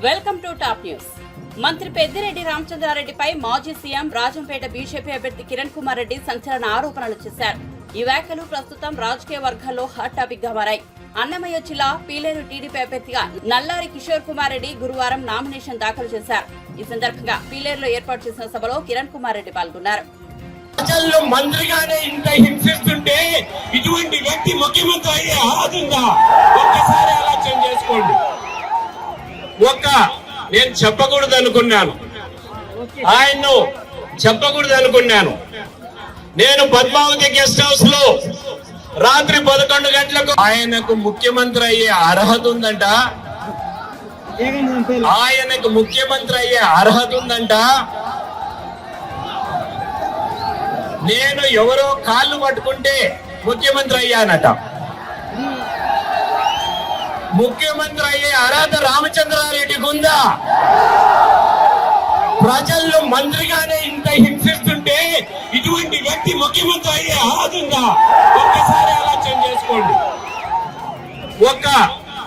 Welcome to top news. మంత్రి పెద్దిరెడ్డి రామచంద్రారెడ్డిపై మాజీ CM Rajampet BJP అభ్యర్థి కిరణ్ కుమార్ రెడ్డి సంచలన ఆరోపణలు చేశారు. ఈ వ్యాఖ్యలు ప్రస్తుతం రాజకీయ వర్గాల్లో హాట్ టాపిక్ గా మారాయి. అన్నమయ్య జిల్లా పీలేరు టీడీపీ అభ్యర్థిగా నల్లారి కిషోర్ కుమార్ రెడ్డి గురువారం నామినేషన్ దాఖలు చేశారు. ఈ సందర్భంగా పీలేరులో ఏర్పాటు చేసిన సభలో కిరణ్ కుమార్ రెడ్డి పాల్గొన్నారు. ప్రజల్లో మంత్రిగానే ఇంత హింసిస్తుంటే ఇటువంటి వ్యక్తి ముఖ్యమంత్రి అయ్యే అర్హత ఒక్కసారి ఆలోచన చేసుకోండి. నేను చెప్పకూడదు అనుకున్నాను, ఆయన్ను చెప్పకూడదు అనుకున్నాను. నేను పద్మావతి గెస్ట్ హౌస్ లో రాత్రి 11 గంటలకు ఆయనకు ముఖ్యమంత్రి అయ్యే అర్హత ఉందంట, ఆయనకు ముఖ్యమంత్రి అయ్యే అర్హత ఉందంట. నేను ఎవరో కాళ్ళు పట్టుకుంటే ముఖ్యమంత్రి అయ్యానట. ముఖ్యమంత్రి అయ్యే అర్హత రామచంద్రారెడ్డికి ఉందా? ప్రజల్లో మంత్రిగానే ఇంత హింసిస్తుంటే ఇటువంటి వ్యక్తి ముఖ్యమంత్రి అయ్యే అర్హత ఉందా? ఒక్కసారి ఆలోచన చేసుకోండి.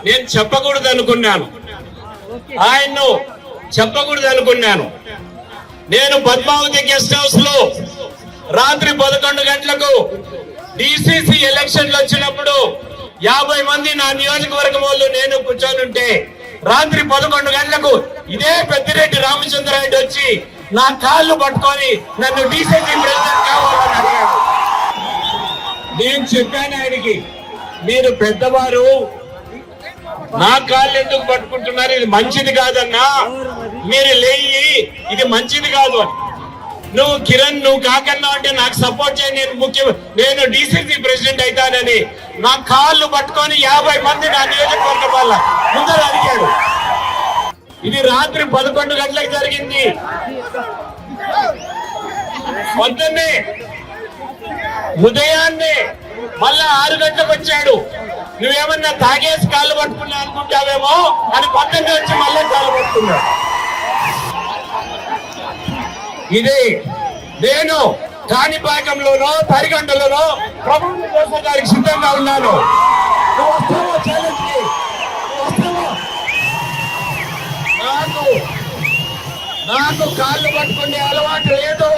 నేను చెప్పకూడదు అనుకున్నాను, ఆయన్ను చెప్పకూడదు అనుకున్నాను. నేను పద్మావతి గెస్ట్ హౌస్ లో రాత్రి 11 గంటలకు డిసిసి ఎలక్షన్లు వచ్చినప్పుడు 50 మంది నా నియోజకవర్గం వాళ్ళు నేను కూర్చొని ఉంటే రాత్రి 11 గంటలకు ఇదే పెద్దిరెడ్డి రామచంద్రారెడ్డి వచ్చి నా కాళ్ళు పట్టుకొని నన్ను డిసిసి ప్రెసిడెంట్ కావాలని అడిగాడు. నేను చెప్పాను ఆయనకి, మీరు పెద్దవారు, నా కాళ్ళు ఎందుకు పట్టుకుంటున్నారు, ఇది మంచిది కాదన్నా, మీరు లేయి, ఇది మంచిది కాదు అని. నువ్వు కిరణ్ నువ్వు కాకన్నా అంటే నాకు సపోర్ట్ చేయి, నేను డిసిసి ప్రెసిడెంట్ అవుతానని నా కాళ్ళు పట్టుకొని 50 మంది నా నియోజకవర్గం వల్ల ముందర అడిగాడు. ఇది రాత్రి 11 గంటలకు జరిగింది. పొద్దున్నే ఉదయాన్నే మళ్ళా 6 గంటలకు వచ్చాడు. నువ్వేమన్నా తాగేసి కాళ్ళు పట్టుకున్నా అనుకుంటావేమో అని పొద్దున్నే వచ్చి మళ్ళీ కాళ్ళు పట్టుకున్నాడు. ఇది నేను కాణిపాకంలోనో తరిగంటలోనో ప్రభుత్వం కోసం దానికి సిద్ధంగా ఉన్నాను. నాకు కాళ్ళు పట్టుకునే అలవాటు లేదు.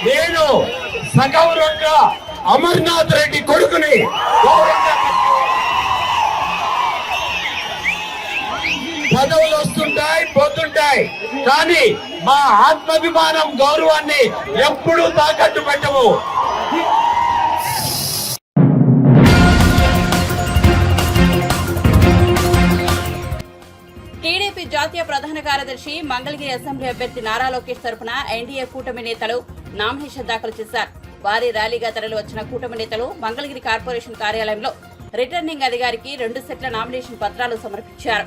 నేను సగౌరవంగా అమర్నాథ్ రెడ్డి కొడుకుని పదవులు వస్తుంటాయి పోతుంటాయి, కానీ మా ఆత్మాభిమానం గౌరవాన్ని ఎప్పుడూ తాకట్టు పెట్టము. టీడీపీ జాతీయ ప్రధాన కార్యదర్శి మంగళగిరి అసెంబ్లీ అభ్యర్థి నారా లోకేష్ తరఫున ఎన్డీఏ కూటమి నేతలు నామినేషన్ దాఖలు చేశారు. భారీ ర్యాలీగా తరలి వచ్చిన కూటమి నేతలు మంగళగిరి కార్పొరేషన్ కార్యాలయంలో రిటర్నింగ్ అధికారికి 2 సెట్ల నామినేషన్ పత్రాలు సమర్పించారు.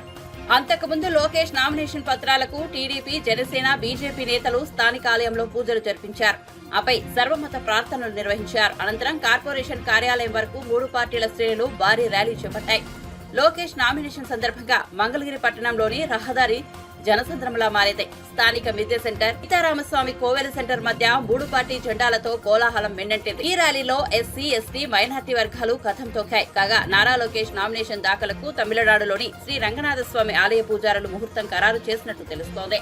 అంతకుముందు లోకేష్ నామినేషన్ పత్రాలకు టీడీపీ, జనసేన, బీజేపీ నేతలు స్థానిక ఆలయంలో పూజలు జరిపించారు. ఆపై సర్వమత ప్రార్థనలు నిర్వహించారు. అనంతరం కార్పొరేషన్ కార్యాలయం వరకు 3 పార్టీల శ్రేణులు భారీ ర్యాలీ చేపట్టాయి. లోకేష్ నామినేషన్ సందర్భంగా మంగళగిరి పట్టణంలోని రహదారి జనసంద్రంలా మారింది. స్థానిక మిద్దె సెంటర్, సీతారామస్వామి కోవెల సెంటర్ మధ్య 3 పార్టీ జెండాలతో కోలాహలం మెండంటింది. ఈ ర్యాలీలో ఎస్సీ, ఎస్టీ, మైనార్టీ వర్గాలు కథం తొక్కాయి. కాగా నారా లోకేష్ నామినేషన్ దాఖలకు తమిళనాడులోని శ్రీ రంగనాథస్వామి ఆలయ పూజారులు ముహూర్తం ఖరారు చేసినట్టు తెలుస్తోంది.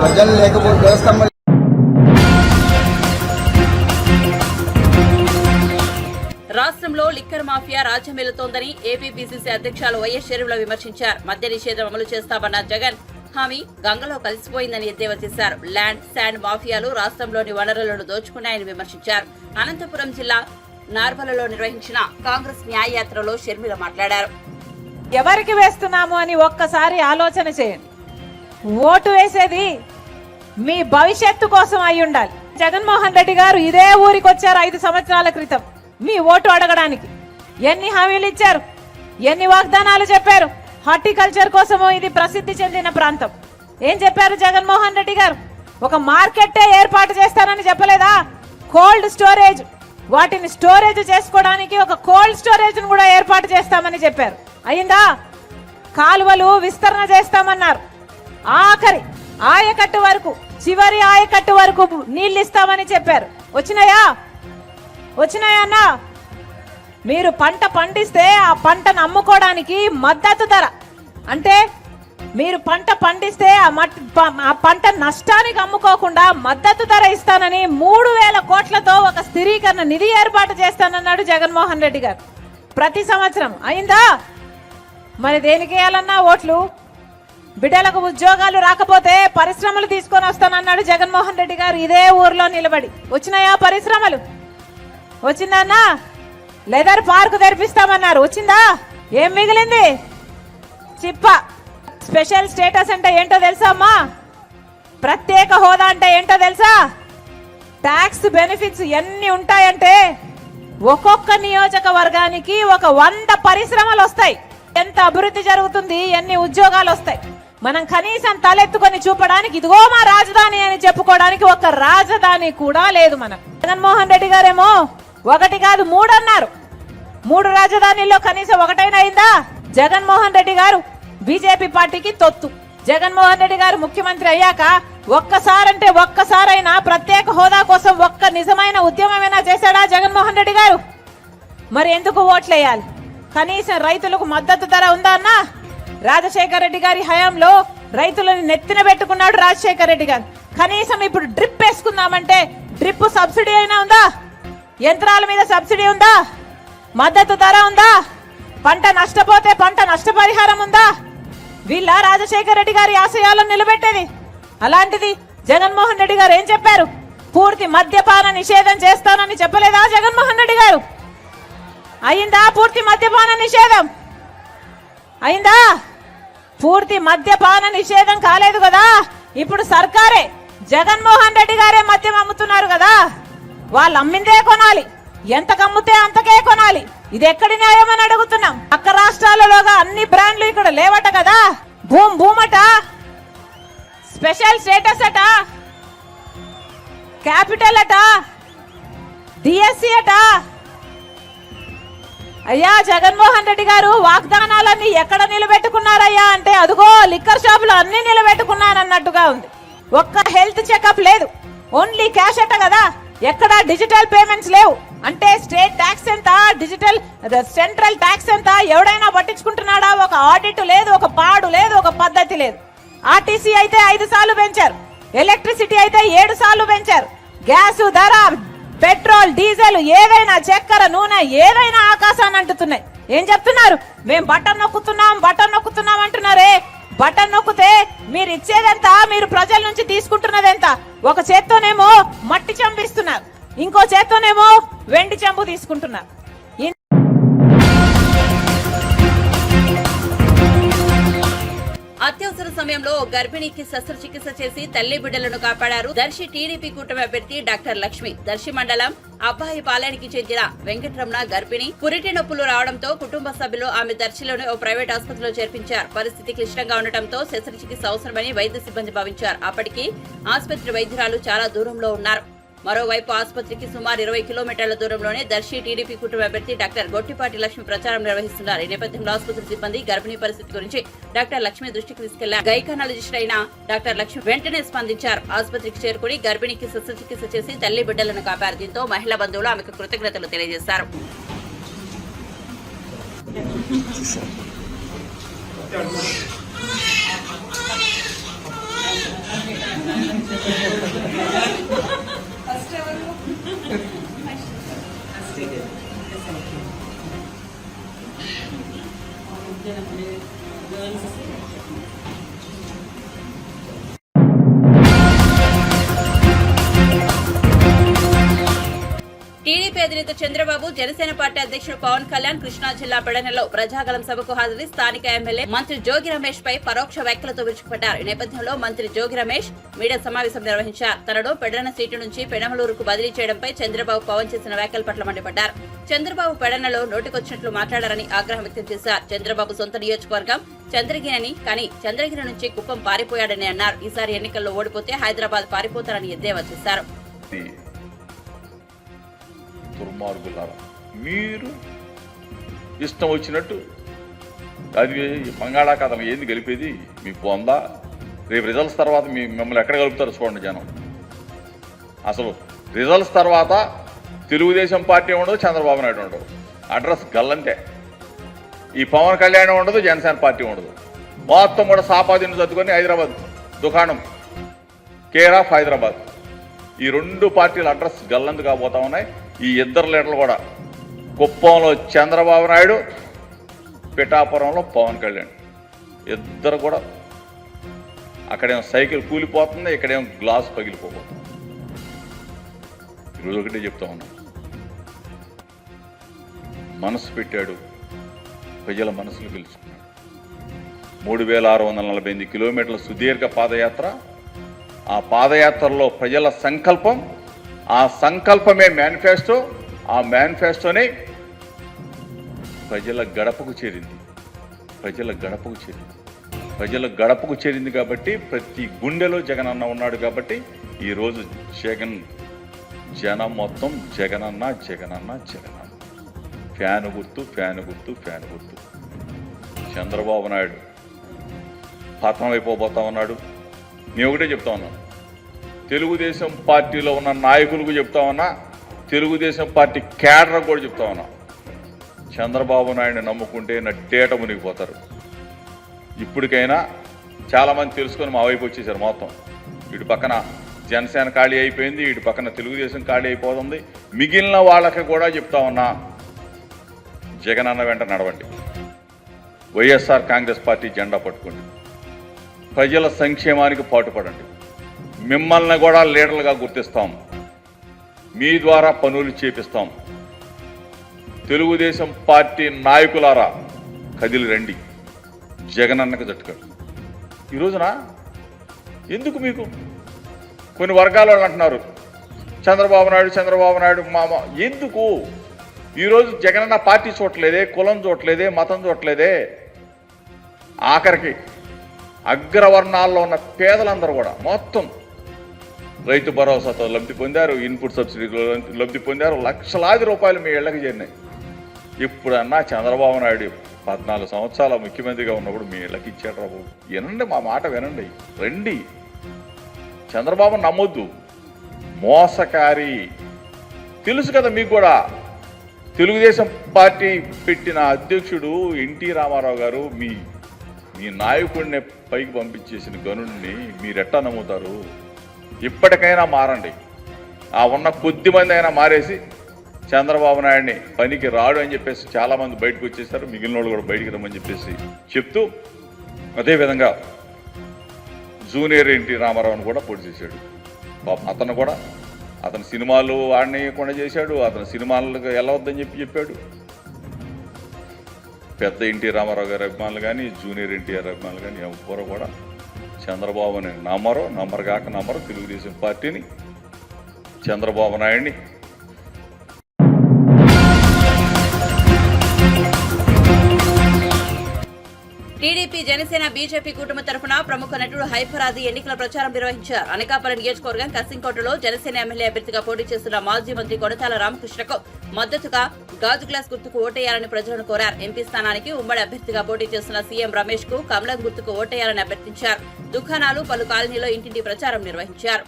ప్రజలు లేకపోతే వ్యవస్థ రాష్ట్రంలో లిక్కర్ మాఫియా రాజ్యమేలుతోందని ఏపీపీసీసీ అధ్యక్షులు వైఎస్ షర్మిల విమర్శించారు. మద్య నిషేధం అమలు చేస్తామన్న జగన్ హామీ గంగలో కలిసిపోయిందని ఎద్దేవా చేశారు. ల్యాండ్ శాండ్ మాఫియాలు రాష్ట్రంలోని వనరులను దోచుకున్నాయని విమర్శించారు. అనంతపురం జిల్లా నార్బలలో నిర్వహించిన కాంగ్రెస్ న్యాయయాత్రలో షర్మిల మాట్లాడారు. ఎవరికి వేస్తున్నాము అని ఒక్కసారి ఆలోచన చేయండి. ఓటు వేసేది మీ భవిష్యత్తు కోసం అయి ఉండాలి. జగన్మోహన్ రెడ్డి గారు ఇదే ఊరికి వచ్చారు 5 సంవత్సరాల క్రితం మీ ఓటు అడగడానికి. ఎన్ని హామీలు ఇచ్చారు, ఎన్ని వాగ్దానాలు చెప్పారు. హార్టికల్చర్ కోసము ఇది ప్రసిద్ధి చెందిన ప్రాంతం. ఏం చెప్పారు జగన్మోహన్ రెడ్డి గారు? ఒక మార్కెట్టే ఏర్పాటు చేస్తానని చెప్పలేదా? కోల్డ్ స్టోరేజ్, వాటిని స్టోరేజ్ చేసుకోవడానికి ఒక కోల్డ్ స్టోరేజ్ కూడా ఏర్పాటు చేస్తామని చెప్పారు. అయిందా? కాలువలు విస్తరణ చేస్తామన్నారు. ఆఖరి ఆయకట్టు వరకు, చివరి ఆయకట్టు వరకు నీళ్ళు ఇస్తామని చెప్పారు. వచ్చినాయా? వచ్చినాయన్నా? మీరు పంట పండిస్తే ఆ పంటను అమ్ముకోవడానికి మద్దతు ధర, అంటే మీరు పంట పండిస్తే ఆ పంట నష్టానికి అమ్ముకోకుండా మద్దతు ధర ఇస్తానని 3,000 కోట్లతో ఒక స్థిరీకరణ నిధి ఏర్పాటు చేస్తానన్నాడు జగన్మోహన్ రెడ్డి గారు. ప్రతి సంవత్సరం అయిందా? మరి దేనికి వేయాలన్నా ఓట్లు? బిడ్డలకు ఉద్యోగాలు రాకపోతే పరిశ్రమలు తీసుకొని వస్తానన్నాడు జగన్మోహన్ రెడ్డి గారు ఇదే ఊర్లో నిలబడి. వచ్చినాయా పరిశ్రమలు? వచ్చిందన్నా? లెదర్ పార్క్ తెరిపిస్తామన్నారు. వచ్చిందా? ఏం మిగిలింది? చిప్ప. స్పెషల్ స్టేటస్ అంటే ఏంటో తెలుసా అమ్మా? ప్రత్యేక హోదా అంటే ఏంటో తెలుసా? ట్యాక్స్ బెనిఫిట్స్ ఎన్ని ఉంటాయంటే ఒక్కొక్క నియోజకవర్గానికి ఒక 100 పరిశ్రమలు వస్తాయి. ఎంత అభివృద్ధి జరుగుతుంది, ఎన్ని ఉద్యోగాలు వస్తాయి. మనం కనీసం తలెత్తుకొని చూపడానికి ఇదిగో మా రాజధాని అని చెప్పుకోవడానికి ఒక రాజధాని కూడా లేదు మనకు. జగన్మోహన్ రెడ్డి గారేమో 1 కాదు 3 అన్నారు. 3 రాజధానిలో కనీసం ఒకటైనా అయిందా? జగన్మోహన్ రెడ్డి గారు బీజేపీ పార్టీకి తొత్తు. జగన్మోహన్ రెడ్డి గారు ముఖ్యమంత్రి అయ్యాక ఒక్కసారంటే ఒక్కసారైనా ప్రత్యేక హోదా కోసం ఒక్క నిజమైన ఉద్యమమైనా చేశాడా జగన్మోహన్ రెడ్డి గారు? మరి ఎందుకు ఓట్లేయాలి? కనీసం రైతులకు మద్దతు ధర ఉందా అన్నా? రాజశేఖర రెడ్డి గారి హయాంలో రైతులను నెత్తిన పెట్టుకున్నాడు రాజశేఖర రెడ్డి గారు. కనీసం ఇప్పుడు డ్రిప్ వేసుకుందామంటే డ్రిప్ సబ్సిడీ అయినా ఉందా? యంత్రాల మీద సబ్సిడీ ఉందా? మద్దతు ధర ఉందా? పంట నష్టపోతే పంట నష్టపరిహారం ఉందా? వీళ్ళ రాజశేఖర రెడ్డి గారి ఆశయాలను నిలబెట్టేది. అలాంటిది జగన్మోహన్ రెడ్డి గారు ఏం చెప్పారు? పూర్తి మద్యపాన నిషేధం చేస్తానని చెప్పలేదా జగన్మోహన్ రెడ్డి గారు? అయిందా పూర్తి మద్యపాన నిషేధం? అయిందా? పూర్తి మద్యపాన నిషేధం కాలేదు కదా. ఇప్పుడు సర్కారే జగన్మోహన్ రెడ్డి గారే మద్యం అమ్ముతున్నారు కదా, వాళ్ళు అమ్మిందే కొనాలి, ఎంతకు అమ్ముతే అంతకే కొనాలి. ఇది ఎక్కడి న్యాయమని అడుగుతున్నాం. పక్క రాష్ట్రాలలోగా అన్ని బ్రాండ్లు ఇక్కడ లేవట కదా. భూమట, స్పెషల్ స్టేటస్ అట, క్యాపిటల్ అట, డిఎస్సి అట. అయ్యా జగన్మోహన్ రెడ్డి గారు వాగ్దానాలన్నీ ఎక్కడ నిలబెట్టుకున్నారయ్యా అంటే అదిగో లిక్కర్ షాపులు అన్ని నిలబెట్టుకున్నారన్నట్టుగా ఉంది. ఒక్క హెల్త్ చెకప్ లేదు, ఓన్లీ క్యాష్ అట కదా. ఎక్కడ డిజిటల్ పేమెంట్స్ లేవు. అంటే స్టేట్ ట్యాక్స్ ఎంత, డిజిటల్ సెంట్రల్ ట్యాక్స్ ఎంత ఎవడైనా పట్టించుకుంటున్నాడా? ఒక ఆడిట్ లేదు, ఒక పాడు లేదు, ఒక పద్ధతి లేదు. ఆర్టీసీ అయితే 5 సార్లు పెంచారు, ఎలక్ట్రిసిటీ అయితే 7 సార్లు పెంచారు. గ్యాస్ ధర, పెట్రోల్, డీజిల్, ఏదైనా చక్కెర, నూనె ఏదైనా ఆకాశాన్ని అంటుతున్నాయి. ఏం చెప్తున్నారు? మేము బటన్ నొక్కుతున్నాం అంటున్నారే. బటన్ నొక్కితే మీరు ఇచ్చేదెంత, మీరు ప్రజల నుంచి తీసుకుంటున్నదెంత? ఒక చేత్తోనేమో మట్టి చెంబు ఇస్తున్నారు, ఇంకో చేత్తోనేమో వెండి చెంబు తీసుకుంటున్నారు. అత్యవసర సమయంలో గర్భిణికి శస్త్రచికిత్స చేసి తల్లి బిడ్డలను కాపాడారు దర్శి టీడీపీ కూటమి అభ్యర్థి డాక్టర్ లక్ష్మి. దర్శి మండలం అబ్బాయిపాలెనికి చెందిన వెంకట్రమణ గర్భిణి పురిటి నొప్పులు రావడంతో కుటుంబ సభ్యులు ఆమె దర్శిలోని ఓ ప్రైవేట్ ఆసుపత్రిలో చేర్పించారు. పరిస్థితి క్లిష్టంగా ఉండటంతో శస్త్రచికిత్స అవసరమని వైద్య సిబ్బంది భావించారు. అప్పటికి ఆసుపత్రి వైద్యురాలు చాలా దూరంలో ఉన్నారు. మరోవైపు ఆసుపత్రికి సుమారు 20 కిలోమీటర్ల దూరంలోనే దర్శి టీడీపీ కుటుంబ అభ్యర్థి డాక్టర్ గొట్టిపాటి లక్ష్మి ప్రచారం నిర్వహిస్తున్నారు. ఈ నేపథ్యంలో ఆసుపత్రి సిబ్బంది గర్భిణీ పరిస్థితి గురించి డాక్టర్ లక్ష్మి దృష్టికి తీసుకెళ్లారు. గైనకాలజిస్ట్ అయిన డాక్టర్ లక్ష్మి వెంటనే స్పందించారు. ఆసుపత్రికి చేరుకుని గర్భిణికి శస్త్రచికిత్స చేసి తల్లి బిడ్డలను కాపారు. దీంతో మహిళా బంధువులు ఆమెకు కృతజ్ఞతలు తెలియజేశారు. టీడీపీ అధినేత చంద్రబాబు, జనసేన పార్టీ అధ్యక్షుడు పవన్ కళ్యాణ్ కృష్ణా జిల్లా పెడనలో ప్రజాగలం సభకు హాజరై స్థానిక ఎమ్మెల్యే మంత్రి జోగి రమేష్ పై పరోక్ష వ్యాఖ్యలతో విరుచుకుపడ్డారు. ఈ నేపథ్యంలో మంత్రి జోగి రమేష్ మీడియా సమావేశం నిర్వహించారు. తనను పెడన సీటు నుంచి పెనమలూరుకు బదిలీ చేయడంపై చంద్రబాబు పవన్ చేసిన వ్యాఖ్యల పట్ల మండిపడ్డారు. చంద్రబాబు పెడనలో నోటికొచ్చినట్లు మాట్లాడారని ఆగ్రహం వ్యక్తం చేశారు. చంద్రబాబు సొంత నియోజకవర్గం చంద్రగిరి కానీ చంద్రగిరి నుంచి కుప్పం పారిపోయాడని అన్నారు. ఈసారి ఎన్నికల్లో ఓడిపోతే హైదరాబాద్ పారిపోతారని ఎద్దేవా చేశారు. దుర్మార్గులారా, మీరు ఇష్టం వచ్చినట్టు అది బంగాళాఖాతం ఏంది గెలిపేది? మీకు బొందా? రేపు రిజల్ట్స్ తర్వాత మిమ్మల్ని ఎక్కడ కలుపుతారు చూడండి జనం. అసలు రిజల్ట్స్ తర్వాత తెలుగుదేశం పార్టీ ఉండదు, చంద్రబాబు నాయుడు ఉండదు, అడ్రస్ గల్లంతే. ఈ పవన్ కళ్యాణ్ ఉండదు, జనసేన పార్టీ ఉండదు. మొత్తం కూడా సాపాదిని చదువుకొని హైదరాబాద్ దుకాణం, కేర్ ఆఫ్ హైదరాబాద్. ఈ 2 పార్టీల అడ్రస్ గల్లందు కాబోతా ఉన్నాయి. ఈ 2 లీడర్లు కూడా కుప్పంలో చంద్రబాబు నాయుడు, పిఠాపురంలో పవన్ కళ్యాణ్, ఇద్దరు కూడా అక్కడేమో సైకిల్ కూలిపోతుంది, ఇక్కడేమో గ్లాస్ పగిలిపోతుంది. ఈరోజు ఒకటే చెప్తా ఉన్నాం, మనసు పెట్టాడు, ప్రజల మనసులు గెలుచుకున్నాడు. 3648 కిలోమీటర్ల సుదీర్ఘ పాదయాత్ర. ఆ పాదయాత్రలో ప్రజల సంకల్పం, ఆ సంకల్పమే మేనిఫెస్టో. ఆ మేనిఫెస్టోనే ప్రజల గడపకు చేరింది. ప్రజల గడపకు చేరింది కాబట్టి ప్రతి గుండెలో జగన్ అన్న ఉన్నాడు. కాబట్టి ఈరోజు జనం మొత్తం జగనన్న. ఫ్యాను గుర్తు. చంద్రబాబు నాయుడు పతనం అయిపోబోతా ఉన్నాడు. నేను ఒకటే చెప్తా ఉన్నాను, తెలుగుదేశం పార్టీలో ఉన్న నాయకులకు చెప్తా ఉన్నా, తెలుగుదేశం పార్టీ క్యాడర్ కూడా చెప్తా ఉన్నా, చంద్రబాబు నాయుడిని నమ్ముకుంటే నట్టేట మునిగిపోతారు. ఇప్పటికైనా చాలామంది తెలుసుకొని మా వైపు వచ్చేసారు. మొత్తం ఇటు పక్కన జనసేన ఖాళీ అయిపోయింది, ఇటు పక్కన తెలుగుదేశం ఖాళీ అయిపోతుంది. మిగిలిన వాళ్ళకి కూడా చెప్తా ఉన్నా, జగనన్న వెంట నడవండి, వైఎస్ఆర్ కాంగ్రెస్ పార్టీ జెండా పట్టుకోండి, ప్రజల సంక్షేమానికి పాటుపడండి. మిమ్మల్ని కూడా లీడర్లుగా గుర్తిస్తాం, మీ ద్వారా పనులు చేపిస్తాం. తెలుగుదేశం పార్టీ నాయకులారా కదిలి రండి, జగనన్నకు జట్టుకడు. ఈ రోజున ఎందుకు మీకు కొన్ని వర్గాల వాళ్ళు అంటున్నారు చంద్రబాబు నాయుడు మామ. ఎందుకు ఈరోజు జగనన్న పార్టీ చూడలేదే, కులం చూడలేదే, మతం చూడలేదే, ఆఖరికి అగ్రవర్ణాల్లో ఉన్న పేదలందరూ కూడా మొత్తం రైతు భరోసాతో లబ్ధి పొందారు, ఇన్పుట్ సబ్సిడీలో లబ్ధి పొందారు, లక్షలాది రూపాయలు మీ ఇళ్లకు చేరినాయి. ఇప్పుడన్నా చంద్రబాబు నాయుడు 14 సంవత్సరాల ముఖ్యమంత్రిగా ఉన్నప్పుడు మీ ఇళ్ళకి ఇచ్చాడు రాబు. వినండి, మా మాట వినండి, రండి. చంద్రబాబు నమ్మొద్దు, మోసకారి. తెలుసు కదా మీకు కూడా. తెలుగుదేశం పార్టీ పెట్టిన అధ్యక్షుడు ఎన్టీ రామారావు గారు మీ నాయకుడిని పైకి పంపించేసిన గనుడిని మీరెట్టా నమ్ముతారు? ఇప్పటికైనా మారండి. ఆ ఉన్న కొద్ది మంది అయినా మారేసి చంద్రబాబు నాయుడిని పనికి రాడు అని చెప్పేసి చాలామంది బయటకు వచ్చేసారు. మిగిలిన వాళ్ళు కూడా బయటికి రమ్మని చెప్పేసి చెప్తూ, అదేవిధంగా జూనియర్ ఎన్టీ రామారావుని కూడా పొడి చేశాడు. పాపం అతను కూడా అతని సినిమాలు ఆడనీయకుండా చేశాడు, అతని సినిమాలకు వెళ్ళవద్దని చెప్పాడు. పెద్ద ఎన్టీ రామారావు గారి అభిమానులు కానీ, జూనియర్ ఎన్టీఆర్ అభిమానులు కానీ ఎవరు కూడా చంద్రబాబుని నమ్మరు. తెలుగుదేశం పార్టీని, చంద్రబాబు నాయుడిని టీడీపీ, జనసేన, బీజేపీ కూటమి తరఫున ప్రముఖ నటుడు హైపరాది ఎన్నికల ప్రచారం నిర్వహించారు. అనకాపల్లి నియోజకవర్గం కసింకోటలో జనసేన ఎమ్మెల్యే అభ్యర్థిగా పోటీ చేస్తున్న మాజీ మంత్రి కొడతాల రామకృష్ణకు మద్దతుగా గాజు గ్లాస్ గుర్తుకు ఓటేయాలని ప్రజలను కోరారు. ఎంపీ స్థానానికి ఉమ్మడి అభ్యర్థిగా పోటీ చేస్తున్న సీఎం రమేష్ కు కమలం గుర్తుకు ఓటేయాలని అభ్యర్థించారు. దుకాణాలు, పలు కాలనీలో ఇంటింటి ప్రచారం నిర్వహించారు.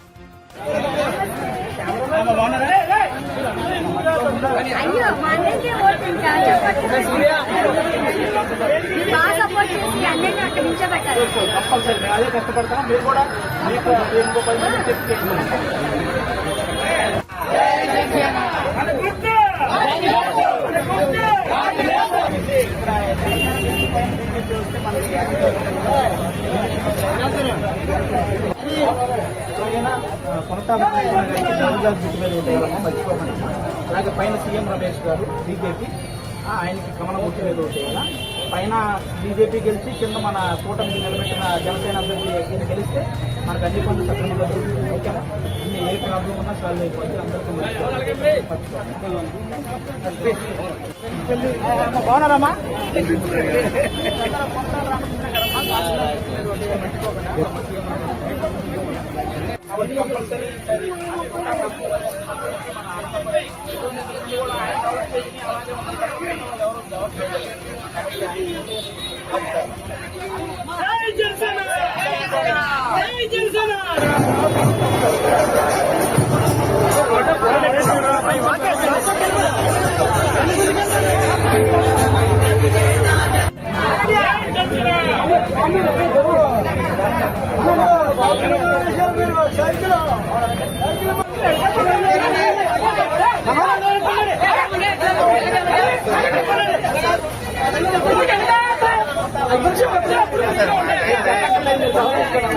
అయ్యో మా అన్నయ్యకే ఓటించాలి బాగా సపోర్ట్ చేసి అన్నయ్యని అక్కడ నిల్చోబెట్టాలి. అదే కష్టపడతాం మీరు కూడా మర్చిపోకండి. అలాగే పైన సీఎం రమేష్ గారు బీజేపీ, ఆయనకి కమలం గుర్తు మీద ఓటేయాల. పైన బీజేపీ గెలిచి కింద మన కూటమికి నిలబెట్టిన జనసేన అభ్యర్థి గెలిస్తే మనకు అన్ని పనులు సక్రమంగా జరుగుతుంది. ఓకేనా? అన్ని ఏ ప్రాబ్లం ఉన్నా సాల్వ్ అయిపోతుంది. అందరికీ బాగున్నారమ్మా?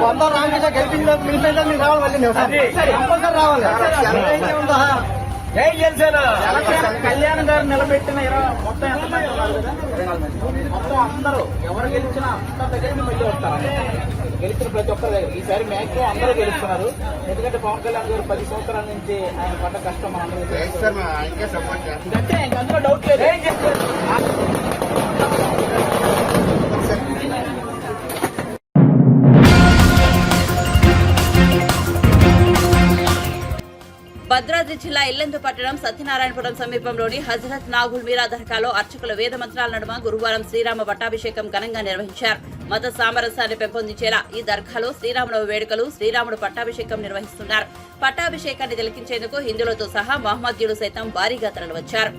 వంద రాంగ్ గెలిపించిన మినిస్టర్ మీరు రావాలి, మళ్ళీ కంపల్సరీ రావాలి. ఉందా జై జనసేన. కళ్యాణ్ గారు నిలబెట్టిన మొత్తం ఎంతమంది ఉన్నారు కదా? మొత్తం అందరూ ఎవరు గెలిచినా అందరి దగ్గర మళ్ళీ వస్తారు. గెలిచిన ప్రతి ఒక్కరి దగ్గర ఈసారి మ్యాక్సిమం అందరూ గెలుస్తున్నారు. ఎందుకంటే పవన్ కళ్యాణ్ గారు 10 సంవత్సరాల నుంచి ఆయన పడ్డ కష్టం మనందరికీ అంటే ఇంకా అందులో డౌట్ లేదు. భద్రాద్రి జిల్లా ఇల్లందు పట్టణం సత్యనారాయణపురం సమీపంలోని హజరత్ నాగుల్ మీరా దర్గాలో అర్చకుల వేద మంత్రాల నడుమ గురువారం శ్రీరామ పట్టాభిషేకం ఘనంగా నిర్వహించారు. మత సామరస్యాన్ని పెంపొందించేలా ఈ దర్గాలో శ్రీరామనవమి వేడుకలు, శ్రీరాముడు పట్టాభిషేకం నిర్వహిస్తున్నారు. పట్టాభిషేకాన్ని తిలకించేందుకు హిందువులతో సహా మహమ్మదీయులు సైతం భారీగా తరలివచ్చారు.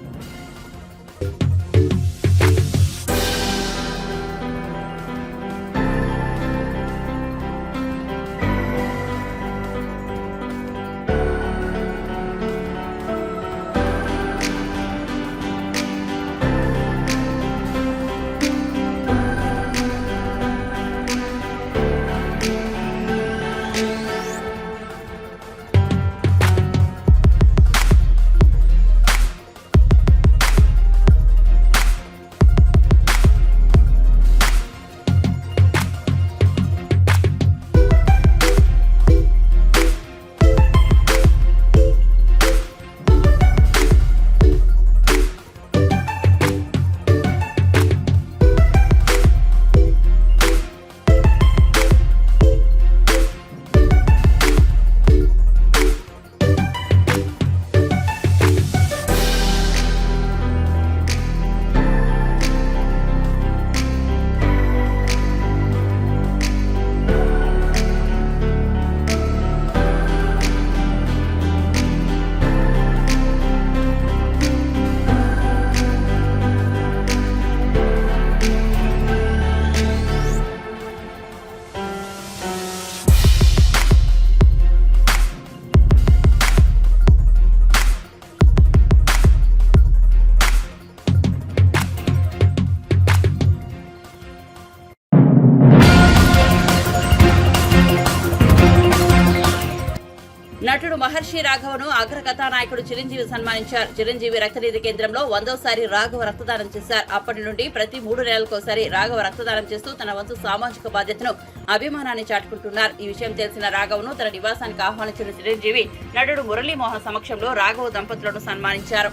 నటుడు మహర్షి రాఘవను అగ్ర కథానాయకుడు చిరంజీవి సన్మానించారు. చిరంజీవి రక్తనిధి కేంద్రంలో 100వసారి రాఘవ రక్తదానం చేశారు. అప్పటి నుండి ప్రతి 3 నెలలకోసారి రాఘవ రక్తదానం చేస్తూ తన వంతు సామాజిక బాధ్యతను, అభిమానాన్ని చాటుకుంటున్నారు. ఈ విషయం తెలిసిన రాఘవను తన నివాసానికి ఆహ్వానించిన చిరంజీవి నటుడు మురళీమోహన్ సమక్షంలో రాఘవ దంపతులను సన్మానించారు.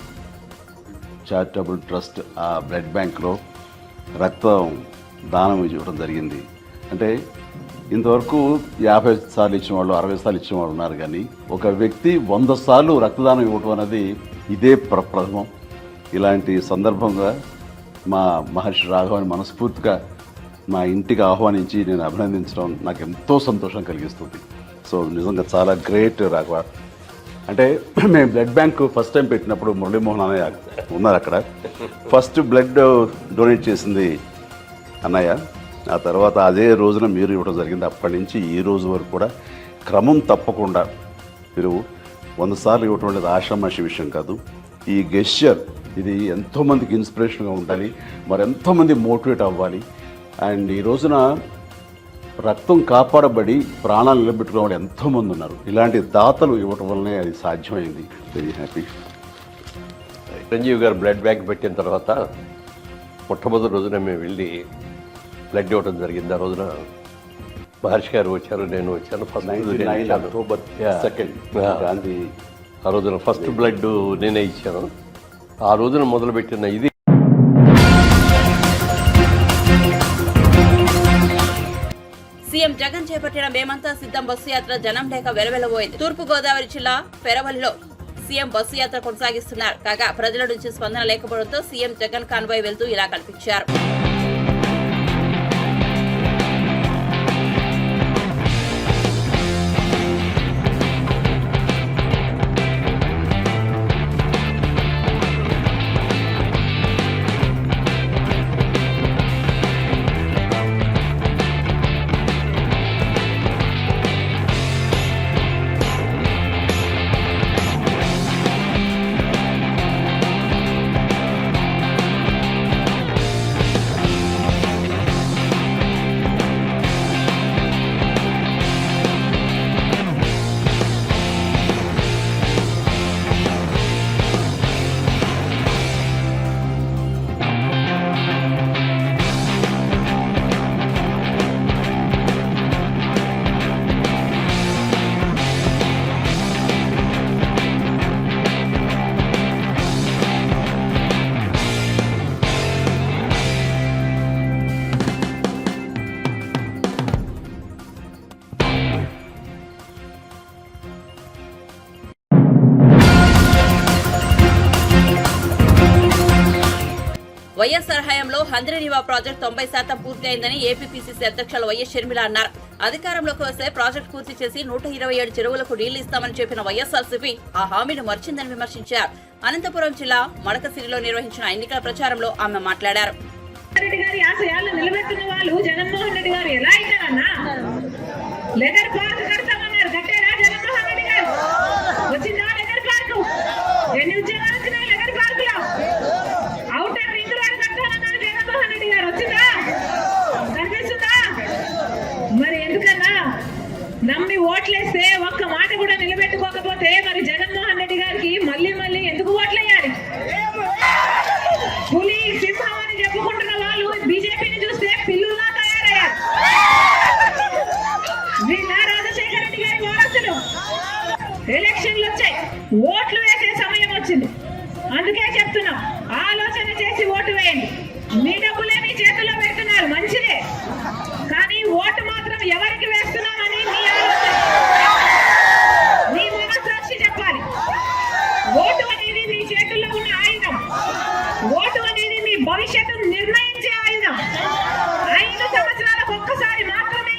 చారిటబుల్ ట్రస్ట్ ఆ బ్లడ్ బ్యాంక్లో రక్తం దానం ఇవ్వడం జరిగింది. అంటే ఇంతవరకు 50 సార్లు ఇచ్చిన వాళ్ళు, 60 సార్లు ఇచ్చిన వాళ్ళు ఉన్నారు. కానీ ఒక వ్యక్తి 100 సార్లు రక్తదానం ఇవ్వడం అనేది ఇదే ప్రథమం. ఇలాంటి సందర్భంగా మా మహర్షి రాఘవని మనస్ఫూర్తిగా మా ఇంటికి ఆహ్వానించి నేను అభినందించడం నాకు ఎంతో సంతోషం కలిగిస్తుంది. సో నిజంగా చాలా గ్రేట్ రాఘవ. అంటే మేము బ్లడ్ బ్యాంక్ ఫస్ట్ టైం పెట్టినప్పుడు మురళీమోహన్ అన్నయ్య ఉన్నారు అక్కడ. ఫస్ట్ బ్లడ్ డొనేట్ చేసింది అన్నయ్య. ఆ తర్వాత అదే రోజున మీరు ఇవ్వడం జరిగింది. అప్పటి నుంచి ఈ రోజు వరకు కూడా క్రమం తప్పకుండా మీరు 100 సార్లు ఇవ్వటం అనేది ఆషామాషి విషయం కాదు. ఈ గెస్చర్ ఇది ఎంతోమందికి ఇన్స్పిరేషన్గా ఉండాలి, మరి ఎంతోమంది మోటివేట్ అవ్వాలి. అండ్ ఈ రోజున రక్తం కాపాడబడి ప్రాణాలు నిలబెట్టుకునే వాళ్ళు ఎంతోమంది ఉన్నారు. ఇలాంటి దాతలు ఇవ్వటం వల్లనే అది సాధ్యమైంది. Very happy. చిరంజీవి గారు బ్లడ్ బ్యాంక్ పెట్టిన తర్వాత మొట్టమొదటి రోజున మేము వెళ్ళి బ్లడ్ ఇవ్వడం జరిగింది. ఆ రోజున మహర్షి గారు వచ్చారు, నేను వచ్చాను. First 99 October 2 Gandhi. ఆ రోజున ఫస్ట్ బ్లడ్ నేనే ఇచ్చాను. ఆ రోజున మొదలుపెట్టిన ఇది సీఎం జగన్ చేపట్టిన మేమంతా సిద్ధం బస్సు యాత్ర జనం లేక వెలవెలబోయింది. తూర్పు గోదావరి జిల్లా పెరవలిలో సీఎం బస్సు యాత్ర కొనసాగిస్తున్నారు. కాగా ప్రజల నుంచి స్పందన లేకపోవడంతో సీఎం జగన్ కాన్వాయ్ వెళ్తూ ఇలా కనిపించారు. వైఎస్ఆర్ హయాంలో హంద్రీనివా ప్రాజెక్టు 90% పూర్తి అయిందని ఏపీపీసీసీ అధ్యక్షులు వైఎస్ షర్మిల అన్నారు. అధికారంలోకి వస్తే ప్రాజెక్టు పూర్తి చేసి 127 చెరువులకు నీళ్లు ఇస్తామని చెప్పిన వైఎస్ఆర్సీపీ ఆ హామీని మర్చిందని విమర్శించారు. అనంతపురం జిల్లా మడకసిరిలో నిర్వహించిన ఎన్నికల ప్రచారంలో ఆమె మాట్లాడారు. నమ్మి ఓట్లేస్తే ఒక్క మాట కూడా నిలబెట్టుకోకపోతే మరి జగన్మోహన్ రెడ్డి గారికి మళ్ళీ మళ్ళీ ఎందుకు ఓట్లేయాలి? పులి సింహం అని చెప్పుకుంటున్న వాళ్ళు బీజేపీని చూస్తే పిల్లుల్లా తయారయ్యారు. వీళ్ళ రాజశేఖర రెడ్డి గారి వారసులు. ఎలక్షన్లు వచ్చాయి, ఓట్లు వేసే సమయం వచ్చింది. అందుకే చెప్తున్నాం, ఆలోచన చేసి ఓటు వేయండి. మీ డబ్బులే మీ చేతుల్లో పెడుతున్నారు, మంచిదే. కానీ ఓటు మాత్రం ఎవరికి వేస్తున్నామని మీ మనస్సాక్షి చెప్పాలి. ఓటు అనేది మీ చేతుల్లో ఉన్న ఆయుధం. ఓటు అనేది మీ భవిష్యత్తును నిర్ణయించే ఆయుధం. 5 సంవత్సరాలకు ఒక్కసారి మాత్రమే.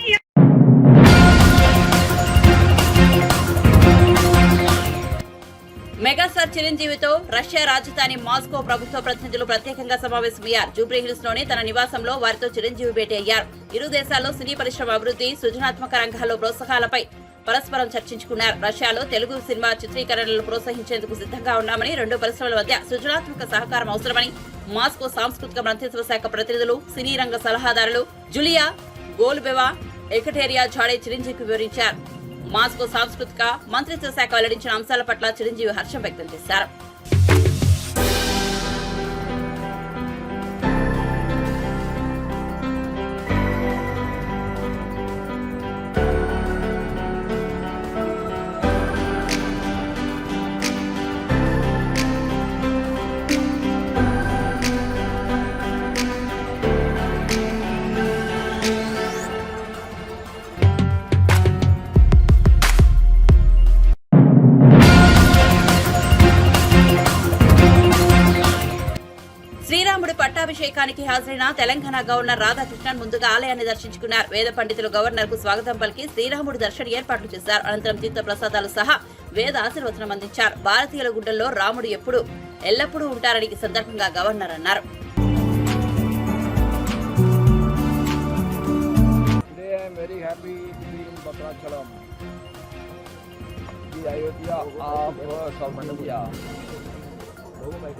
మెగాస్టార్ చిరంజీవితో రష్యా రాజధాని మాస్కో ప్రభుత్వ ప్రతినిధులు ప్రత్యేకంగా సమావేశమయ్యారు. జూబ్లీహిల్స్ లోని తన నివాసంలో వారితో చిరంజీవి భేటీ అయ్యారు. ఇరు దేశాల్లో సినీ పరిశ్రమ అభివృద్ధి, సృజనాత్మక రంగాల్లో ప్రోత్సాహాలపై పరస్పరం చర్చించుకున్నారు. రష్యాలో తెలుగు సినిమా చిత్రీకరణలను ప్రోత్సహించేందుకు సిద్ధంగా ఉన్నామని, 2 పరిశ్రమల మధ్య సృజనాత్మక సహకారం అవసరమని మాస్కో సాంస్కృతిక మంత్రిత్వ శాఖ ప్రతినిధులు, సినీ రంగ సలహాదారులు జులియా గోల్బెవా, ఎకటేరియా ఝాడే చిరంజీవికి వివరించారు. మాస్కో సాంస్కృతిక మంత్రిత్వ శాఖ వెల్లడించిన అంశాల పట్ల చిరంజీవి హర్షం వ్యక్తం చేశారు. శ్రీరాముడి పట్టాభిషేకానికి హాజరైన తెలంగాణ గవర్నర్ రాధాకృష్ణన్ ముందుగా ఆలయాన్ని దర్శించుకున్నారు. వేద పండితులు గవర్నర్ కు స్వాగతం పలికి శ్రీరాముడి దర్శన ఏర్పాట్లు చేశారు. అనంతరం తీర్థ ప్రసాదాలు సహా వేద ఆశీర్వచనం అందించారు. భారతీయుల గుండెల్లో రాముడు ఎల్లప్పుడూ ఉంటారని ఈ సందర్భంగా గవర్నర్ అన్నారు.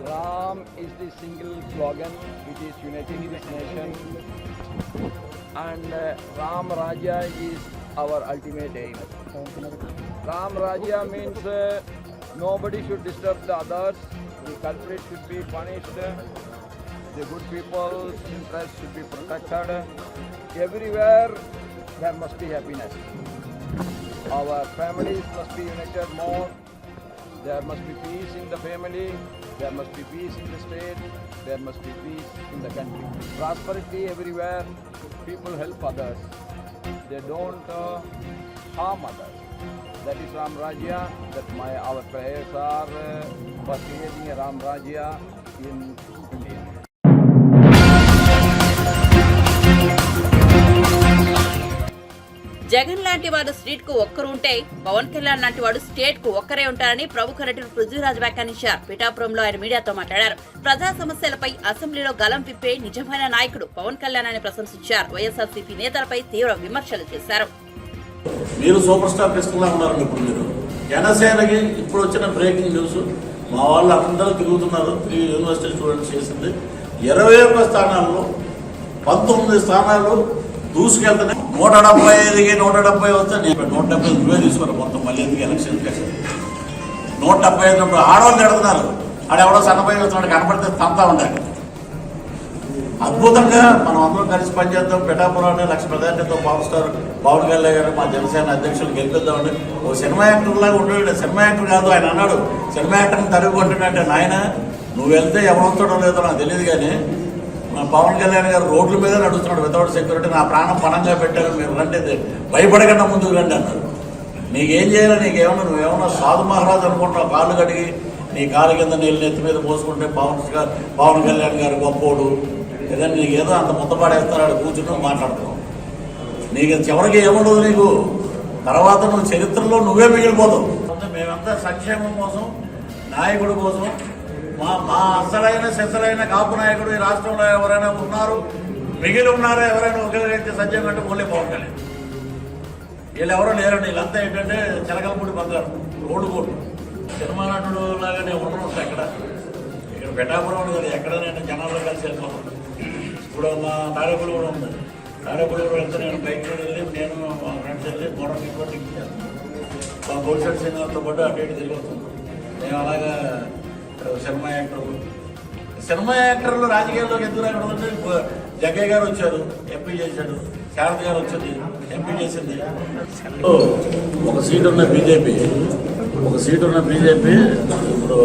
Ram is the single slogan which is uniting this nation, and Ram Rajya is our ultimate aim. Ram Rajya means nobody should disturb the others, the culprit should be punished, the good people's interests should be protected. Everywhere there must be happiness. Our families must be united more. There must be peace in the family, there must be peace in the state, there must be peace in the country. Prosperity everywhere, people help others, they don't harm others. That is Ram Rajya, our prayers are for creating a Ram Rajya in India. Jagan లాంటి వాడు street కు ఒక్కరు ఉంటే పవన్ కళ్యాణ్ లాంటి వాడు state కు ఒక్కరే ఉంటారని ప్రముఖ నటుడు పృథ్వీరాజ్ వ్యాఖ్యానించారు. పిఠాపురంలో ఆయన మీడియాతో మాట్లాడారు. ప్రజా సమస్యలపై అసెంబ్లీలో గలం విప్పే నిజమైన నాయకుడు పవన్ కళ్యాణ్ అని ప్రశంసించారు. వైఎస్ఆర్సీపీ నేతలపై తీవ్ర విమర్శలు చేశారు. మీరు సూపర్ స్టార్ కృష్ణలా ఉన్నారండి. ఇప్పుడు మీరు జనసేనకి ఇప్పుడు వచ్చిన బ్రేకింగ్ న్యూస్, మా వాళ్ళు అందరూ తిరుగుతున్నారు. 3 యూనివర్సిటీ స్టూడెంట్స్ చేసింది 21 స్థానాల్లో 19 స్థానాలు దూసుకెళ్తానే. 175కి 170 వస్తే నేను 170 నువ్వే తీసుకురా మొత్తం. మళ్ళీ ఎందుకు ఎలక్షన్ చేసి 175 ఆడవాళ్ళు ఎడుతున్నారు. ఆడెవడో సన్నపై వస్తున్నాడు, కనపడితే తంతా ఉండాలి. అద్భుతంగా మనం అందరం కలిసి పనిచేద్దాం. పిఠాపురాన్ని 1,00,000 మెజార్టీతో పవర్ స్టార్ పవన్ కళ్యాణ్ గారు మా జనసేన అధ్యక్షులు గెలిపిద్దామండి. ఓ సినిమా యాక్టర్ లాగా ఉండడు. సినిమా యాక్టర్ కాదు ఆయన అన్నాడు. సినిమా యాక్టర్ని తరిగి కొట్టినట్టే నాయన నువ్వు వెళ్తే ఎవరు వస్తాడో లేదో నాకు తెలియదు, కానీ మా పవన్ కళ్యాణ్ గారు రోడ్ల మీద నడుస్తున్నాడు వితౌట్ సెక్యూరిటీ. నా ప్రాణం పణంగా పెట్టారు, మీరు రండి భయపడకుండా ముందుకు రండి అన్నారు. నీకేం చేయాలి? నీకేమన్నా నువ్వేమన్నా సాధు మహారాజు అనుకుంటున్నావు? కాళ్ళు కడిగి నీ కాలు కింద నీళ్ళు నెత్తి మీద పోసుకుంటే పవన్ కళ్యాణ్ గారు గొప్పోడు ఏదైనా నీకేదో అంత ముద్దపాడేస్తాడు కూర్చుని మాట్లాడుతున్నావు. నీకు చివరికి ఏముండదు నీకు. తర్వాత నువ్వు చరిత్రలో నువ్వే మిగిలిపోతావు. మేమంతా సంక్షేమం కోసం, నాయకుడి కోసం, మా అసలైన సెసలైన కాపు నాయకుడు ఈ రాష్ట్రంలో ఎవరైనా ఉన్నారు, మిగిలి ఉన్నారో ఎవరైనా ఒకరికైతే సత్యం కంటే ఓన్లీ పవన్ కళ్యాణ్. వీళ్ళు ఎవరో లేరండి. వీళ్ళంతా ఏంటంటే చిలకలపూడి బంగారు రోడ్డు కోట్లు. సినిమా నటుడు లాగానే ఉండడం ఇక్కడ పిఠాపురం కదా, ఎక్కడైనా జనాల్లో కలిసి వెళ్ళిపోతాం. ఇప్పుడు మా తాడేపల్లి కూడా ఉంది. తాడేపల్లి కూడా వెళ్తే నేను బైక్ మీద వెళ్ళి నేను మా ఫ్రెండ్స్ వెళ్ళి మోడల్ రిపోర్ట్ మా గోల్షెట్ సినిమాతో పాటు అటు ఇటు తిరుగుతాం. మేము అలాగా సినిమా యాక్టర్లు రాజకీయాల్లోకి ఎందుకు రాకూడదంటే జగ్గయ్య గారు వచ్చారు, ఎంపీ చేశాడు. శారద గారు వచ్చింది, ఎంపీ చేసింది. ఒక సీటు ఉన్న బీజేపీ ఇప్పుడు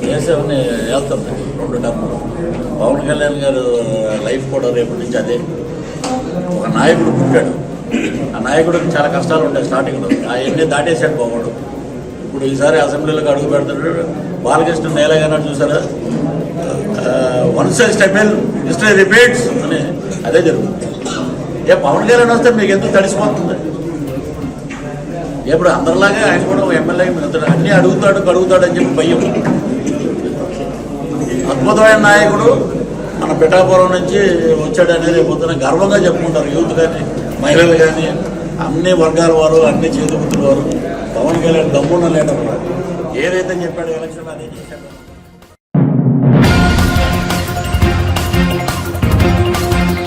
దేశాన్ని వెళ్తుంది 2 టర్ములు. పవన్ కళ్యాణ్ గారు లైఫ్ కూడా రేపటి నుంచి అదే. ఒక నాయకుడు పుట్టాడు, ఆ నాయకుడికి చాలా కష్టాలు ఉంటాయి స్టార్టింగ్లో. అవన్నీ దాటేశాడు బాగుడు. ఇప్పుడు ఈసారి అసెంబ్లీలోకి అడుగు పెడతాడు. బాలకృష్ణ నేలగానే చూసారా, one side stable history repeats అని అదే జరుగుతుంది. పవన్ కళ్యాణ్ వస్తే మీకు ఎందుకు తడిసిపోతుంది? ఇప్పుడు అందరిలాగే ఆయన కూడా ఎమ్మెల్యే అన్నీ అడుగుతాడు అని చెప్పి భయం. అద్భుతమైన నాయకుడు మన పిఠాపురం నుంచి వచ్చాడు అనేది పొద్దున గర్వంగా చెప్పుకుంటారు యూత్ కానీ, మహిళలు కానీ, అన్ని వర్గాల వారు, అన్ని చేతివృత్తుల వారు. పవన్ కళ్యాణ్ దమ్మున్న లీడర్. ఏదైతే చెప్పాడు ఎలక్షన్ అదే చేశాడు.